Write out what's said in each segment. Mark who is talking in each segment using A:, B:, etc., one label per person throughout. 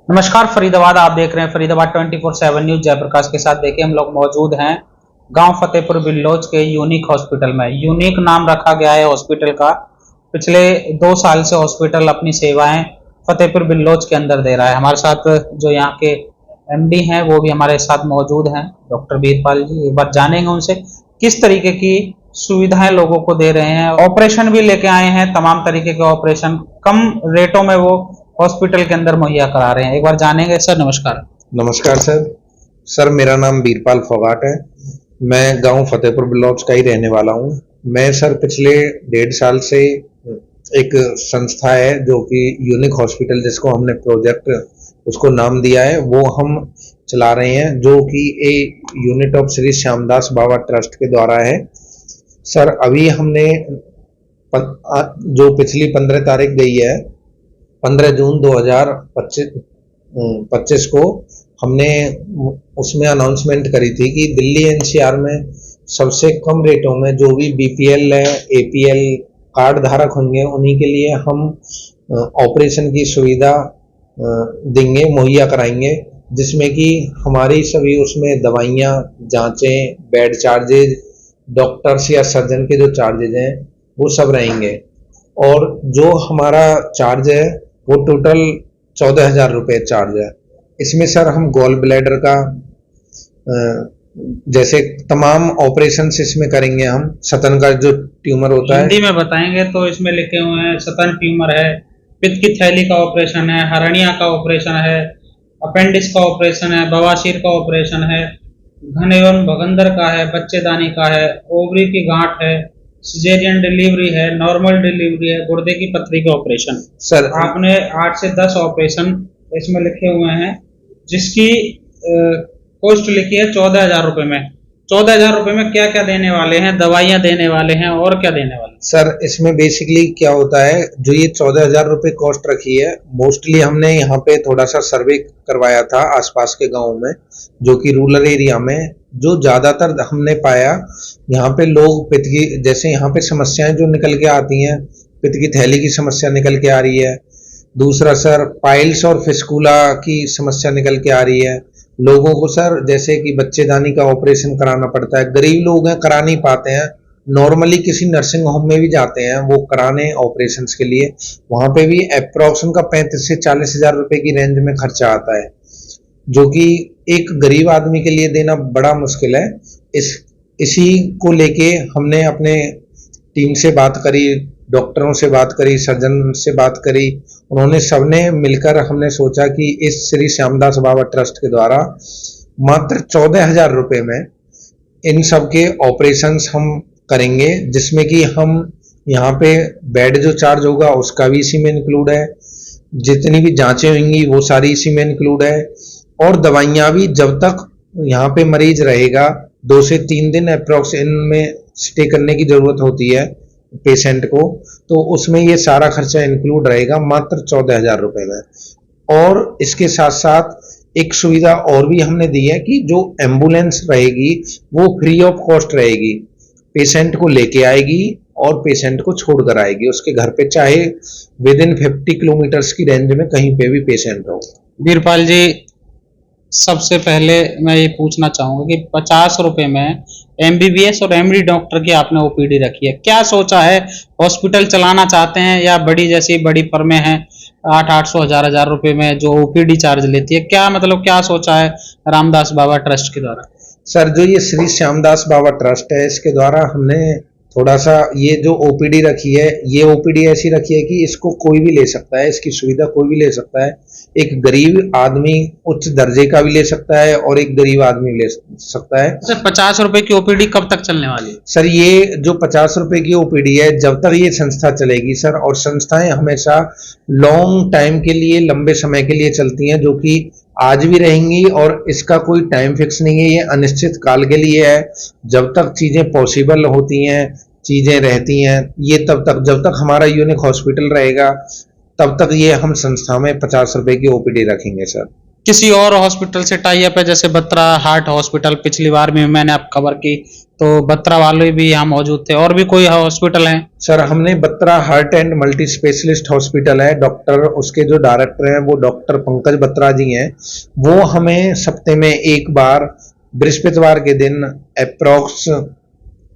A: नमस्कार फरीदाबाद, आप देख रहे हैं फरीदाबाद 24/7 न्यूज। जयप्रकाश के साथ देखिए हम लोग मौजूद हैं गांव फतेहपुर बिल्लोच के यूनिक हॉस्पिटल में। यूनिक नाम रखा गया है हॉस्पिटल का। पिछले 2 साल से हॉस्पिटल अपनी सेवाएं फतेहपुर बिल्लोच के अंदर दे रहा है। हमारे साथ जो यहाँ के एमडी हैं वो भी हमारे साथ मौजूद हैं, डॉक्टर वीरपाल जी। एक बार जानेंगे उनसे किस तरीके की सुविधाएं लोगों को दे रहे हैं। ऑपरेशन भी लेके आए हैं, तमाम तरीके के ऑपरेशन कम रेटों में वो हॉस्पिटल के अंदर मुहैया करा रहे हैं। एक बार जानेंगे। सर नमस्कार।
B: नमस्कार सर मेरा नाम वीरपाल फोगाट है। मैं गांव फतेहपुर बिल्लोच का ही रहने वाला हूं। मैं सर पिछले 1.5 साल से एक संस्था है जो कि यूनिक हॉस्पिटल, जिसको हमने प्रोजेक्ट उसको नाम दिया है, वो हम चला रहे हैं, जो कि एक unit of Shri Shyamdas Baba trust के द्वारा है। सर अभी हमने जो पिछली 15 तारीख गई है, 15 जून 2025 को हमने उसमें अनाउंसमेंट करी थी कि दिल्ली एनसीआर में सबसे कम रेटों में जो भी बीपीएल है, एपीएल कार्ड धारक होंगे, उन्हीं के लिए हम ऑपरेशन की सुविधा देंगे, मुहैया कराएंगे, जिसमें कि हमारी सभी उसमें दवाइयाँ, जांचें, बेड चार्जेज, डॉक्टर्स या सर्जन के जो चार्जेज हैं वो सब रहेंगे। और जो हमारा चार्ज है वो टोटल 14,000 रुपये चार्ज है। इसमें सर हम गॉल ब्लैडर का जैसे तमाम ऑपरेशन इसमें करेंगे। हम सतन का जो ट्यूमर होता है,
A: हिंदी में बताएंगे तो इसमें लिखे हुए हैं सतन ट्यूमर है, पित्त की थैली का ऑपरेशन है, हर्निया का ऑपरेशन है, अपेंडिक्स का ऑपरेशन है, बवासीर का ऑपरेशन है, घन एवं भगंदर का है, बच्चेदानी का है, ओवरी की गांठ है, सिजेरियन डिलीवरी है, नॉर्मल डिलीवरी है, गुर्दे की पथरी का ऑपरेशन।
B: सर
A: आपने 8 से 10 ऑपरेशन इसमें लिखे हुए हैं, जिसकी कॉस्ट लिखी है 14,000 रुपए में। 14,000 रुपए में क्या क्या देने वाले हैं? दवाइयां देने वाले हैं और क्या देने वाले हैं?
B: सर इसमें बेसिकली क्या होता है, जो ये 14,000 रुपये कॉस्ट रखी है, मोस्टली हमने यहाँ पे थोड़ा सा सर्वे करवाया था आसपास के गाँव में, जो कि रूरल एरिया में, जो ज़्यादातर हमने पाया यहाँ पे लोग पित्त की, जैसे यहाँ पे समस्याएं जो निकल के आती हैं, पित्त की थैली की समस्या निकल के आ रही है। दूसरा सर पाइल्स और फिस्कुला की समस्या निकल के आ रही है लोगों को। सर जैसे कि बच्चेदानी का ऑपरेशन कराना पड़ता है, गरीब लोग हैं, करा नहीं पाते हैं, नॉर्मली किसी नर्सिंग होम में भी जाते हैं वो कराने ऑपरेशन के लिए, वहाँ पे भी अप्रॉक्स उनका 35 से 40,000 रुपये की रेंज में खर्चा आता है, जो कि एक गरीब आदमी के लिए देना बड़ा मुश्किल है। इसी को लेके हमने अपने टीम से बात करी, डॉक्टरों से बात करी, सर्जन से बात करी, उन्होंने सबने मिलकर हमने सोचा कि इस श्री श्यामदास बाबा ट्रस्ट के द्वारा मात्र 14,000 रुपये में इन सब के ऑपरेशंस हम करेंगे, जिसमें कि हम यहाँ पे बेड जो चार्ज होगा उसका भी इसी में इंक्लूड है, जितनी भी जांचें होंगी वो सारी इसी में इंक्लूड है, और दवाइयाँ भी जब तक यहाँ पे मरीज रहेगा 2 से 3 दिन अप्रॉक्स इनमें स्टे करने की जरूरत होती है पेशेंट को, तो उसमें ये सारा खर्चा इंक्लूड रहेगा मात्र 14,000 रुपये में। और इसके साथ साथ एक सुविधा और भी हमने दी है कि जो एम्बुलेंस रहेगी वो फ्री ऑफ कॉस्ट रहेगी, पेशेंट को लेके आएगी और पेशेंट को छोड़ कर आएगी उसके घर पे, चाहे विद इन 50 किलोमीटर्स की रेंज में कहीं पे भी पेशेंट हो।
A: वीरपाल जी, सबसे पहले मैं ये पूछना चाहूंगा कि 50 रुपए में एमबीबीएस और एमडी डॉक्टर की आपने ओपीडी रखी है, क्या सोचा है? हॉस्पिटल चलाना चाहते हैं या बड़ी जैसी बड़ी फर्में हैं 800-800 1000 रुपए में जो ओपीडी चार्ज लेती है, क्या मतलब क्या सोचा है रामदास बाबा ट्रस्ट के द्वारा?
B: सर जो ये श्री श्यामदास बाबा ट्रस्ट है, इसके द्वारा हमने थोड़ा सा ये जो ओपीडी रखी है, ये ओपीडी ऐसी रखी है कि इसको कोई भी ले सकता है, इसकी सुविधा कोई भी ले सकता है। एक गरीब आदमी उच्च दर्जे का भी ले सकता है और एक गरीब आदमी ले सकता है।
A: सर 50 रुपए की ओपीडी कब तक चलने वाली है?
B: सर ये जो 50 रुपए की ओपीडी है, जब तक ये संस्था चलेगी सर, और संस्थाएं हमेशा लॉन्ग टाइम के लिए, लंबे समय के लिए चलती हैं, जो कि आज भी रहेंगी, और इसका कोई टाइम फिक्स नहीं है, ये अनिश्चित काल के लिए है। जब तक चीजें पॉसिबल होती हैं, चीजें रहती हैं, ये तब तक, जब तक हमारा यूनिक हॉस्पिटल रहेगा तब तक ये हम संस्था में 50 रुपए की ओपीडी रखेंगे। सर
A: किसी और हॉस्पिटल से टाई अप है, जैसे बत्रा हार्ट हॉस्पिटल, पिछली बार भी मैंने आप कवर की तो बत्रा वाले भी यहाँ मौजूद थे, और भी कोई हॉस्पिटल है?
B: सर हमने Batra heart and multi specialist hospital है, डॉक्टर उसके जो डायरेक्टर हैं वो डॉक्टर पंकज बत्रा जी हैं। वो हमें सप्ते में एक बार बृहस्पतिवार के दिन अप्रॉक्स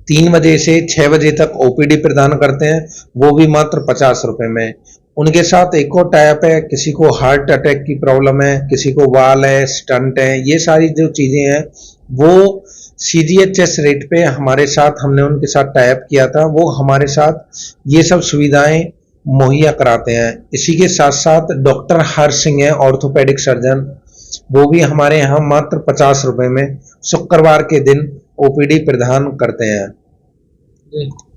B: 3 बजे से 6 बजे तक ओपीडी प्रदान करते हैं, वो भी मात्र 50 रुपए में। उनके साथ एक और टाइप है, किसी को हार्ट अटैक की प्रॉब्लम है, किसी को वाल है, स्टंट है, ये सारी जो चीजें हैं वो सीजीएचएस रेट पे हमारे साथ, हमने उनके साथ टाइप किया था, वो हमारे साथ ये सब सुविधाएं मुहैया कराते हैं। इसी के साथ साथ डॉक्टर हर्ष सिंह है ऑर्थोपेडिक सर्जन, वो भी हमारे यहाँ मात्र 50 रुपए में शुक्रवार के दिन ओपीडी प्रदान करते हैं।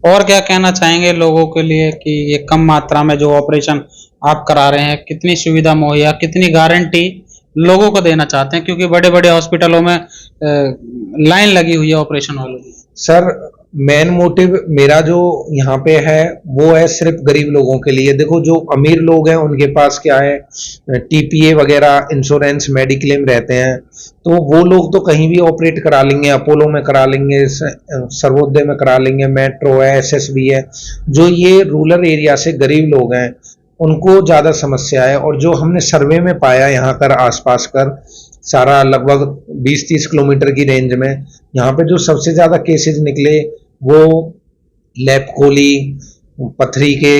A: और क्या कहना चाहेंगे लोगों के लिए कि ये कम मात्रा में जो ऑपरेशन आप करा रहे हैं, कितनी सुविधा मुहैया, कितनी गारंटी लोगों को देना चाहते हैं, क्योंकि बड़े बड़े हॉस्पिटलों में लाइन लगी हुई है ऑपरेशन वालों की?
B: सर मेन मोटिव मेरा जो यहाँ पे है वो है सिर्फ गरीब लोगों के लिए। देखो जो अमीर लोग हैं उनके पास क्या है, टीपीए वगैरह इंश्योरेंस मेडिक्लेम रहते हैं, तो वो लोग तो कहीं भी ऑपरेट करा लेंगे, अपोलो में करा लेंगे, सर्वोदय में करा लेंगे, मेट्रो है, एसएसबी है। जो ये रूरल एरिया से गरीब लोग हैं उनको ज़्यादा समस्या है। और जो हमने सर्वे में पाया यहाँ कर आसपास कर सारा लगभग 20-30 किलोमीटर की रेंज में, यहाँ पे जो सबसे ज़्यादा केसेज निकले वो लैपकोली, पथरी के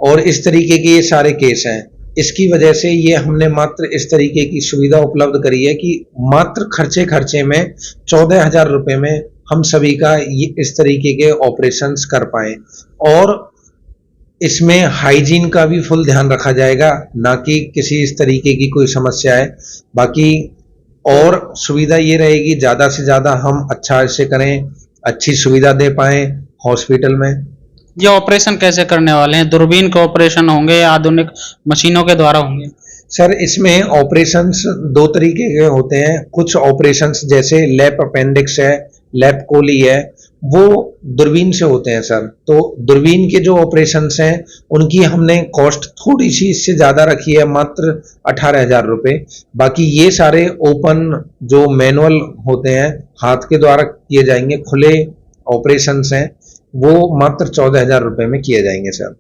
B: और इस तरीके के ये सारे केस हैं। इसकी वजह से ये हमने मात्र इस तरीके की सुविधा उपलब्ध करी है कि मात्र खर्चे में 14,000 रुपये में हम सभी का ये इस तरीके के ऑपरेशंस कर पाए। और इसमें हाइजीन का भी फुल ध्यान रखा जाएगा, ना कि किसी इस तरीके की कोई समस्या है। बाकी और सुविधा ये रहेगी ज़्यादा से ज़्यादा हम अच्छा से करें, अच्छी सुविधा दे पाएँ हॉस्पिटल में।
A: ये ऑपरेशन कैसे करने वाले हैं? दूरबीन के ऑपरेशन होंगे या आधुनिक मशीनों के द्वारा होंगे?
B: सर इसमें ऑपरेशंस 2 तरीके के होते हैं। कुछ ऑपरेशंस जैसे लैप अपेंडिक्स है, लैप कोली है, वो दूरबीन से होते हैं सर। तो दूरबीन के जो ऑपरेशंस हैं उनकी हमने कॉस्ट थोड़ी सी इससे ज़्यादा रखी है, मात्र 18,000 रुपये। बाकी ये सारे ओपन जो मैनुअल होते हैं हाथ के द्वारा किए जाएंगे, खुले ऑपरेशंस हैं, वो मात्र 14,000 रुपये में किए जाएंगे सर।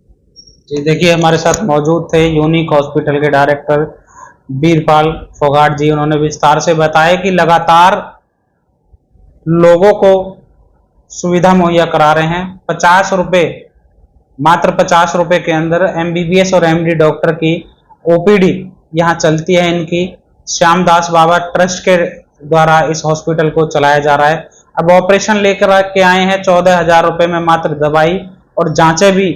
A: जी देखिए, हमारे साथ मौजूद थे यूनिक हॉस्पिटल के डायरेक्टर बीरपाल फोगाट जी। उन्होंने विस्तार से बताया कि लगातार लोगों को सुविधा मुहैया करा रहे हैं। 50 रुपये, मात्र 50 रुपये के अंदर एमबीबीएस और एमडी डॉक्टर की ओपीडी यहाँ चलती है। इनकी श्यामदास बाबा ट्रस्ट के द्वारा इस हॉस्पिटल को चलाया जा रहा है। अब ऑपरेशन लेकर के आए हैं 14,000 रुपये में, मात्र दवाई और जांचें भी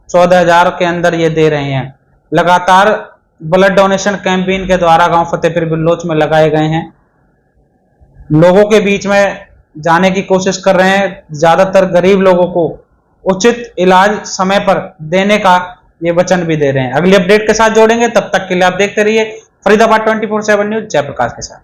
A: 14,000 के अंदर ये दे रहे हैं। लगातार ब्लड डोनेशन कैंप भी इनके द्वारा गांव फतेहपुर बिल्लोच में लगाए गए हैं। लोगों के बीच में जाने की कोशिश कर रहे हैं, ज्यादातर गरीब लोगों को उचित इलाज समय पर देने का ये वचन भी दे रहे हैं। अगली अपडेट के साथ जोड़ेंगे, तब तक के लिए आप देखते रहिए फरीदाबाद 24/7 न्यूज जयप्रकाश के साथ।